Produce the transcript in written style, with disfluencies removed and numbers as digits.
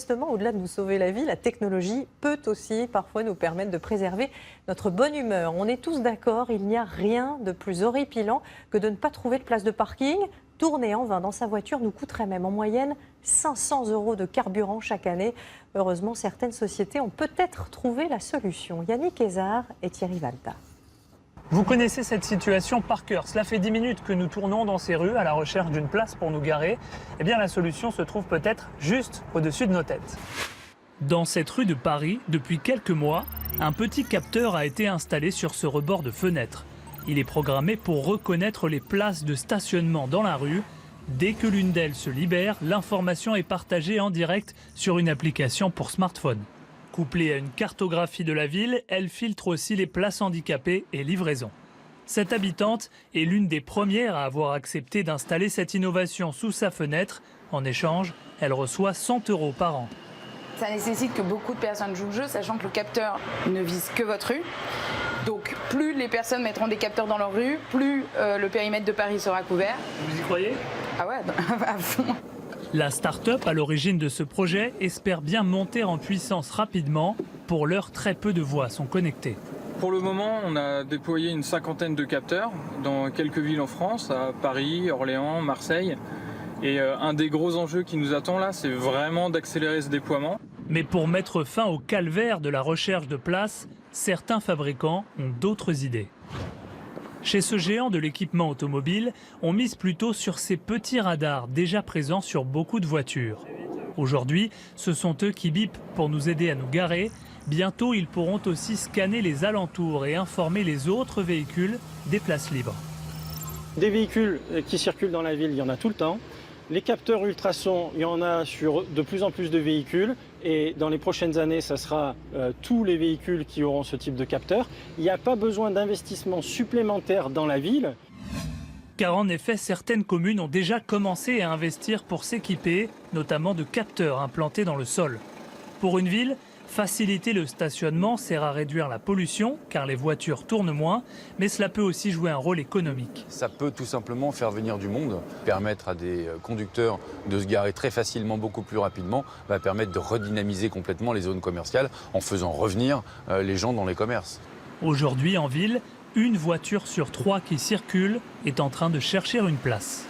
Justement, au-delà de nous sauver la vie, la technologie peut aussi parfois nous permettre de préserver notre bonne humeur. On est tous d'accord, il n'y a rien de plus horripilant que de ne pas trouver de place de parking. Tourner en vain dans sa voiture nous coûterait même en moyenne 500 € de carburant chaque année. Heureusement, certaines sociétés ont peut-être trouvé la solution. Yannick Hézard et Thierry Valta. Vous connaissez cette situation par cœur. Cela fait 10 minutes que nous tournons dans ces rues à la recherche d'une place pour nous garer. Eh bien, la solution se trouve peut-être juste au-dessus de nos têtes. Dans cette rue de Paris, depuis quelques mois, un petit capteur a été installé sur ce rebord de fenêtre. Il est programmé pour reconnaître les places de stationnement dans la rue. Dès que l'une d'elles se libère, l'information est partagée en direct sur une application pour smartphone. Couplée à une cartographie de la ville, elle filtre aussi les places handicapées et livraisons. Cette habitante est l'une des premières à avoir accepté d'installer cette innovation sous sa fenêtre. En échange, elle reçoit 100 € par an. Ça nécessite que beaucoup de personnes jouent le jeu, sachant que le capteur ne vise que votre rue. Donc plus les personnes mettront des capteurs dans leur rue, plus le périmètre de Paris sera couvert. Vous y croyez? Ah ouais, à fond. La start-up à l'origine de ce projet espère bien monter en puissance rapidement. Pour l'heure, très peu de voies sont connectées. Pour le moment, on a déployé une 50aine de capteurs dans quelques villes en France, à Paris, Orléans, Marseille. Et un des gros enjeux qui nous attend là, c'est vraiment d'accélérer ce déploiement. Mais pour mettre fin au calvaire de la recherche de places, certains fabricants ont d'autres idées. Chez ce géant de l'équipement automobile, on mise plutôt sur ces petits radars déjà présents sur beaucoup de voitures. Aujourd'hui, ce sont eux qui bipent pour nous aider à nous garer. Bientôt, ils pourront aussi scanner les alentours et informer les autres véhicules des places libres. Des véhicules qui circulent dans la ville, il y en a tout le temps. Les capteurs ultrasons, il y en a sur de plus en plus de véhicules. Et dans les prochaines années, ça sera tous les véhicules qui auront ce type de capteur. Il n'y a pas besoin d'investissement supplémentaire dans la ville. Car en effet, certaines communes ont déjà commencé à investir pour s'équiper, notamment de capteurs implantés dans le sol. Pour une ville, faciliter le stationnement sert à réduire la pollution, car les voitures tournent moins, mais cela peut aussi jouer un rôle économique. Ça peut tout simplement faire venir du monde, permettre à des conducteurs de se garer très facilement, beaucoup plus rapidement, va permettre de redynamiser complètement les zones commerciales en faisant revenir les gens dans les commerces. Aujourd'hui, en ville, une voiture sur 3 qui circule est en train de chercher une place.